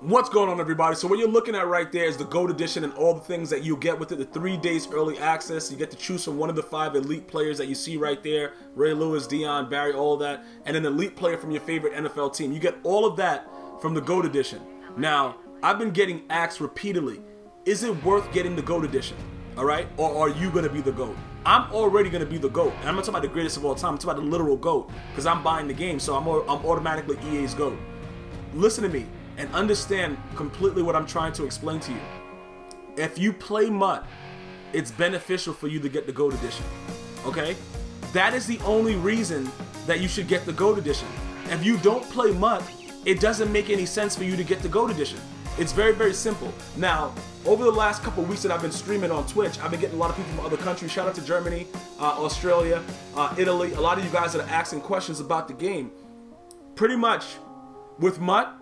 What's going on, everybody? So what you're looking at right there is the GOAT edition and all the things that you get with it. The 3 days early access. You get to choose from one of the 5 elite players that you see right there. Ray Lewis, Dion, Barry, all of that. And an elite player from your favorite NFL team. You get all of that from the GOAT edition. Now, I've been getting asked repeatedly, is it worth getting the GOAT edition? Alright? Or are you going to be the GOAT? I'm already going to be the GOAT. And I'm not talking about the greatest of all time. I'm talking about the literal GOAT. Because I'm buying the game, so I'm automatically EA's GOAT. Listen to me and understand completely what I'm trying to explain to you. If you play MUT, it's beneficial for you to get the GOAT edition. Okay? That is the only reason that you should get the GOAT edition. If you don't play MUT, it doesn't make any sense for you to get the GOAT edition. It's very, very simple. Now, over the last couple of weeks that I've been streaming on Twitch, I've been getting a lot of people from other countries. Shout out to Germany, Australia, Italy. A lot of you guys that are asking questions about the game. Pretty much, with MUT,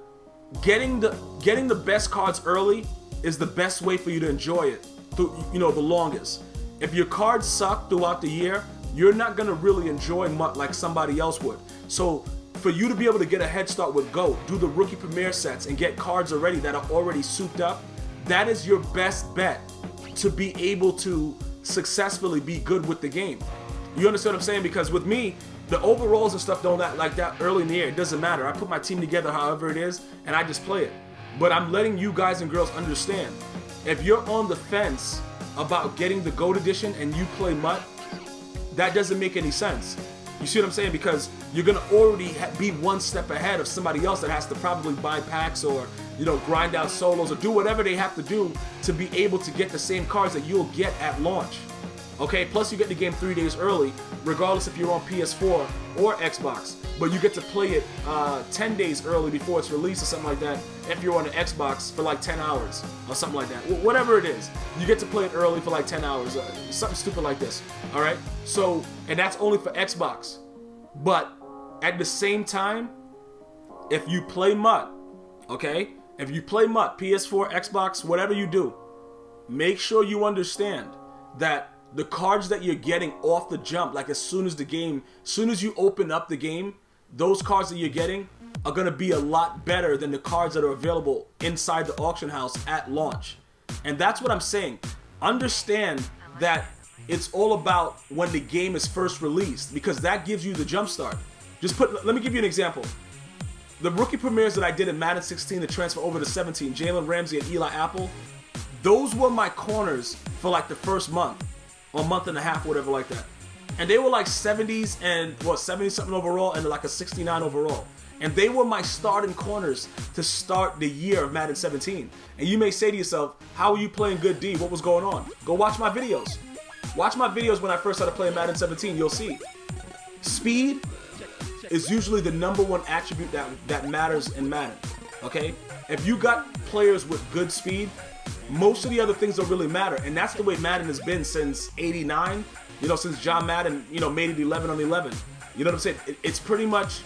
getting the best cards early is the best way for you to enjoy it through, the longest. If your cards suck throughout the year, you're not gonna really enjoy MUT like somebody else would. So for you to be able to get a head start with GOAT, do the rookie premiere sets and get cards already that are already souped up, that is your best bet to be able to successfully be good with the game. You understand what I'm saying? Because with me, the overalls and stuff don't act like that early in the year. It doesn't matter. I put my team together however it is, and I just play it. But I'm letting you guys and girls understand, if you're on the fence about getting the GOAT edition and you play MUT, that doesn't make any sense. You see what I'm saying? Because you're going to already be one step ahead of somebody else that has to probably buy packs or, grind out solos or do whatever they have to do to be able to get the same cards that you'll get at launch. Okay, plus you get the game 3 days early, regardless if you're on PS4 or Xbox. But you get to play it 10 days early before it's released or something like that if you're on an Xbox for like 10 hours or something like that. Whatever it is, you get to play it early for like 10 hours, something stupid like this. Alright, so, and that's only for Xbox. But at the same time, if you play MUT, okay, if you play MUT, PS4, Xbox, whatever you do, make sure you understand that the cards that you're getting off the jump, like as soon as you open up the game, those cards that you're getting are going to be a lot better than the cards that are available inside the auction house at launch. And that's what I'm saying. Understand that it's all about when the game is first released, because that gives you the jump start. Let me give you an example. The rookie premieres that I did in Madden 16 to transfer over to 17, Jalen Ramsey and Eli Apple, those were my corners for like the first month. Or a month and a half, whatever like that. And they were like 70s and, 70-something overall and like a 69 overall. And they were my starting corners to start the year of Madden 17. And you may say to yourself, how are you playing good D? What was going on? Go watch my videos. Watch my videos when I first started playing Madden 17, you'll see. Speed is usually the '1 attribute that matters in Madden, okay? If you got players with good speed, most of the other things don't really matter, and that's the way Madden has been since '89. Since John Madden, made it 11 on 11. You know what I'm saying? It's pretty much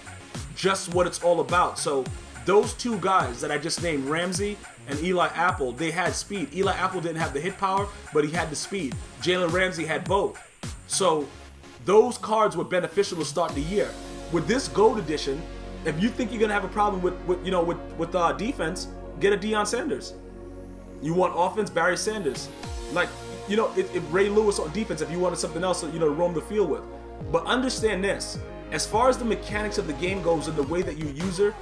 just what it's all about. So those two guys that I just named, Ramsey and Eli Apple, they had speed. Eli Apple didn't have the hit power, but he had the speed. Jalen Ramsey had both. So those cards were beneficial to start the year. With this GOAT edition, if you think you're gonna have a problem with defense, get a Deion Sanders. You want offense, Barry Sanders. Like, if Ray Lewis on defense, if you wanted something else to roam the field with. But understand this, as far as the mechanics of the game goes and the way that you use her,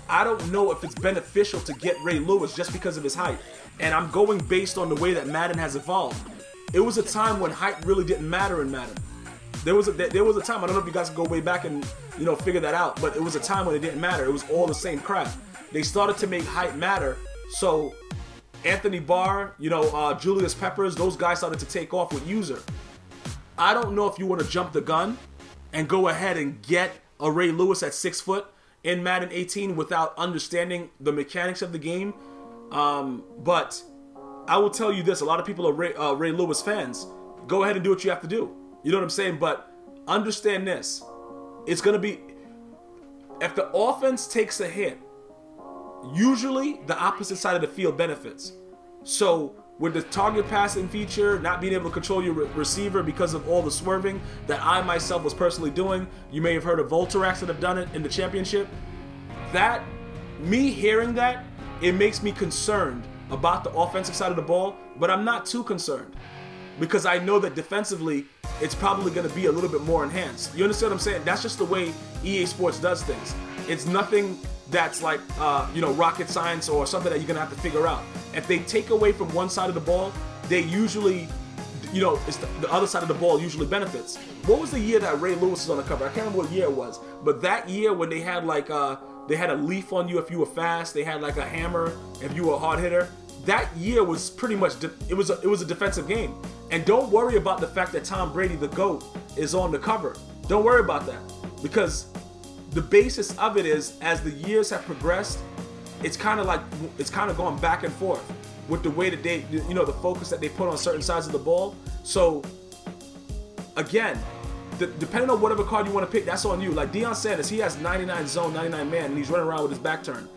I don't know if it's beneficial to get Ray Lewis just because of his height. And I'm going based on the way that Madden has evolved. It was a time when height really didn't matter in Madden. There was a time, I don't know if you guys can go way back and figure that out, but it was a time when it didn't matter. It was all the same crap. They started to make height matter, so Anthony Barr, Julius Peppers, those guys started to take off with user. I don't know if you want to jump the gun and go ahead and get a Ray Lewis at 6 foot in Madden 18 without understanding the mechanics of the game. But I will tell you this, a lot of people are Ray Lewis fans. Go ahead and do what you have to do. You know what I'm saying? But understand this. It's going to be, if the offense takes a hit, usually the opposite side of the field benefits. So with the target passing feature, not being able to control your receiver because of all the swerving that I myself was personally doing, you may have heard of Volterax that have done it in the championship. Me hearing that it makes me concerned about the offensive side of the ball, but I'm not too concerned because I know that defensively it's probably going to be a little bit more enhanced. You understand what I'm saying? That's just the way EA Sports does things. It's nothing that's like, you know, rocket science or something that you're going to have to figure out. If they take away from one side of the ball, they usually, you know, it's the other side of the ball usually benefits. What was the year that Ray Lewis was on the cover? I can't remember what year it was, but that year when they had like, they had a leaf on you if you were fast, they had like a hammer if you were a hard hitter. That year was pretty much, it was a defensive game. And don't worry about the fact that Tom Brady, the GOAT, is on the cover. Don't worry about that, because the basis of it is, as the years have progressed, it's kind of going back and forth with the way that they, you know, the focus that they put on certain sides of the ball. So again, depending on whatever card you want to pick, that's on you. Like Deion Sanders, he has 99 zone, 99 man, and he's running around with his back turned.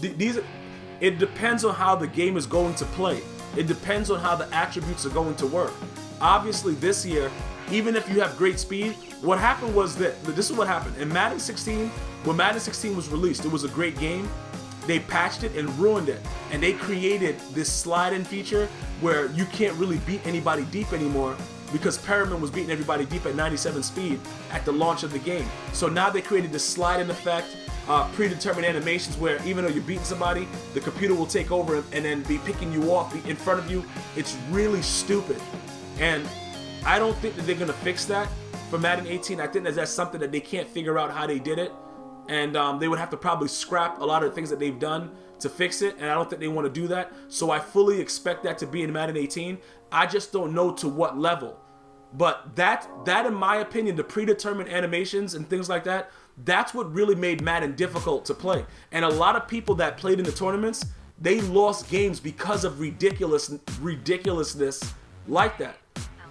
It depends on how the game is going to play. It depends on how the attributes are going to work. Obviously this year, even if you have great speed, what happened was that, this is what happened. In Madden 16, when Madden 16 was released, it was a great game. They patched it and ruined it. And they created this slide-in feature where you can't really beat anybody deep anymore because Perriman was beating everybody deep at 97 speed at the launch of the game. So now they created this slide-in effect, predetermined animations where even though you're beating somebody, the computer will take over and then be picking you off in front of you. It's really stupid. And I don't think that they're going to fix that for Madden 18. I think that that's something that they can't figure out how they did it. And they would have to probably scrap a lot of the things that they've done to fix it. And I don't think they want to do that. So I fully expect that to be in Madden 18. I just don't know to what level. But that in my opinion, the predetermined animations and things like that, that's what really made Madden difficult to play. And a lot of people that played in the tournaments, they lost games because of ridiculousness like that.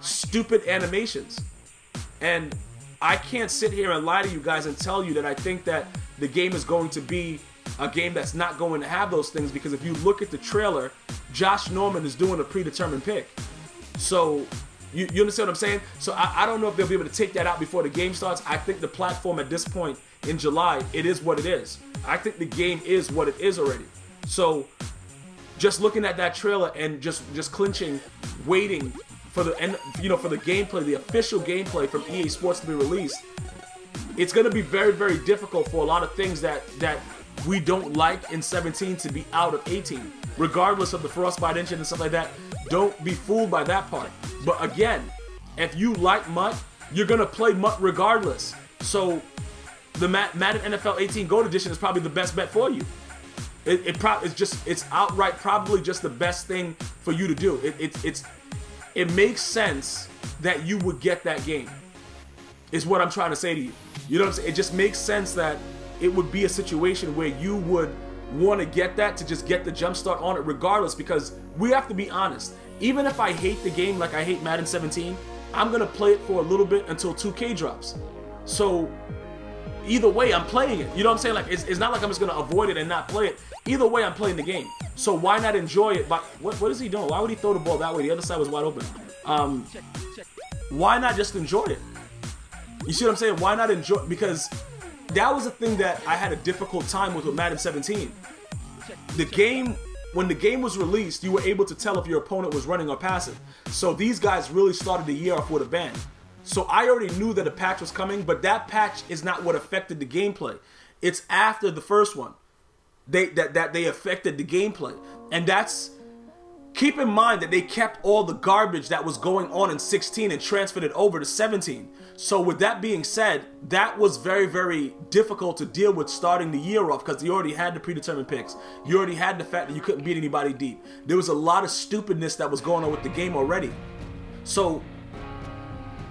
Stupid animations. And I can't sit here and lie to you guys and tell you that I think that the game is going to be a game that's not going to have those things, because if you look at the trailer, Josh Norman is doing a predetermined pick. So you understand what I'm saying? So I don't know if they'll be able to take that out before the game starts. I think the platform at this point in July, it is what it is. I think the game is what it is already. So just looking at that trailer and just clinching, waiting for the end, you know, for the gameplay, the official gameplay from EA Sports to be released, it's going to be very, very difficult for a lot of things that we don't like in 17 to be out of 18, regardless of the Frostbite engine and stuff like that. Don't be fooled by that part. But again, if you like MUT, you're going to play MUT regardless. So the Madden NFL 18 Gold Edition is probably the best bet for you. It's outright probably just the best thing for you to do. It makes sense that you would get that game, is what I'm trying to say to you. You know what I'm saying? It just makes sense that it would be a situation where you would want to get that, to just get the jump start on it regardless, because we have to be honest. Even if I hate the game like I hate Madden 17, I'm going to play it for a little bit until 2K drops. So either way, I'm playing it. You know what I'm saying? Like, it's not like I'm just going to avoid it and not play it. Either way, I'm playing the game. So why not enjoy it? But what is he doing? Why would he throw the ball that way? The other side was wide open. Why not just enjoy it? You see what I'm saying? Why not enjoy? Because that was a thing that I had a difficult time with Madden 17. The game, when the game was released, you were able to tell if your opponent was running or passing. So these guys really started the year off with a bang. So I already knew that a patch was coming, but that patch is not what affected the gameplay. It's after the first one that they affected the gameplay. And that's, keep in mind that they kept all the garbage that was going on in 16 and transferred it over to 17. So with that being said, that was very, very difficult to deal with starting the year off, because you already had the predetermined picks. You already had the fact that you couldn't beat anybody deep. There was a lot of stupidness that was going on with the game already. So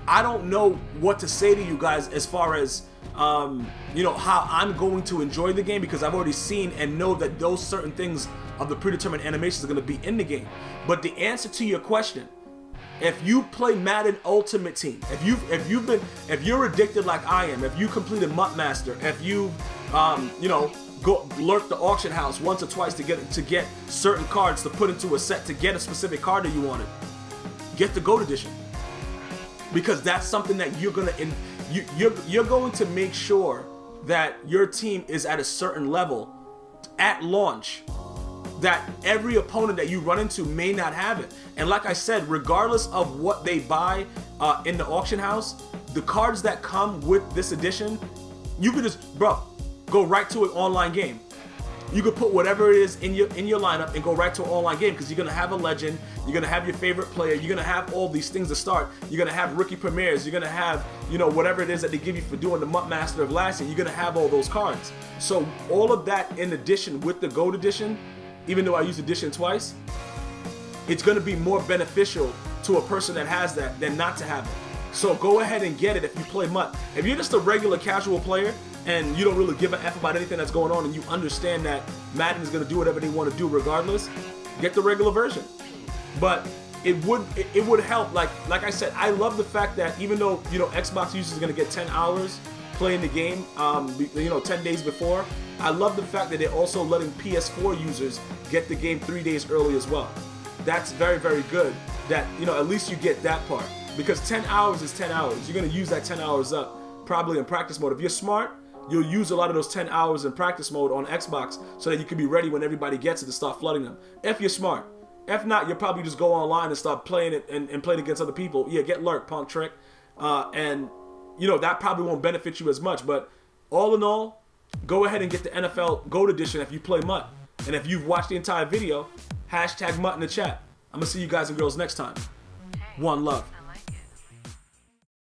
I don't know what to say to you guys as far as, you know, how I'm going to enjoy the game, because I've already seen and know that those certain things of the predetermined animations are going to be in the game. But the answer to your question, if you play Madden Ultimate Team, if you're addicted like I am, if you completed MUT Master, if you, you know, go lurk the auction house once or twice to get certain cards to put into a set to get a specific card that you wanted, get the Gold Edition, because that's something that you're going to make sure that your team is at a certain level at launch that every opponent that you run into may not have it. And like I said, regardless of what they buy in the auction house, the cards that come with this edition, you could just, bro, go right to an online game. You could put whatever it is in your lineup and go right to an online game, because you're gonna have a legend, you're gonna have your favorite player, you're gonna have all these things to start. You're gonna have rookie premieres, you're gonna have, you know, whatever it is that they give you for doing the Month Master of last year. You're gonna have all those cards. So all of that in addition with the Gold Edition, even though I used Edition twice, it's gonna be more beneficial to a person that has that than not to have it. So go ahead and get it if you play MUT. If you're just a regular casual player and you don't really give a F about anything that's going on, and you understand that Madden is going to do whatever they want to do regardless, get the regular version. But it would help. Like I said, I love the fact that even though, you know, Xbox users are going to get 10 hours playing the game, you know, 10 days before, I love the fact that they're also letting PS4 users get the game 3 days early as well. That's very, very good that, you know, at least you get that part. Because 10 hours is 10 hours. You're going to use that 10 hours up probably in practice mode. If you're smart, you'll use a lot of those 10 hours in practice mode on Xbox so that you can be ready when everybody gets it to start flooding them. If you're smart. If not, you'll probably just go online and start playing it and playing against other people. Yeah, get lurk, punk trick. And, you know, that probably won't benefit you as much. But all in all, go ahead and get the NFL Gold Edition if you play MUT. And if you've watched the entire video, hashtag MUT in the chat. I'm going to see you guys and girls next time. One love.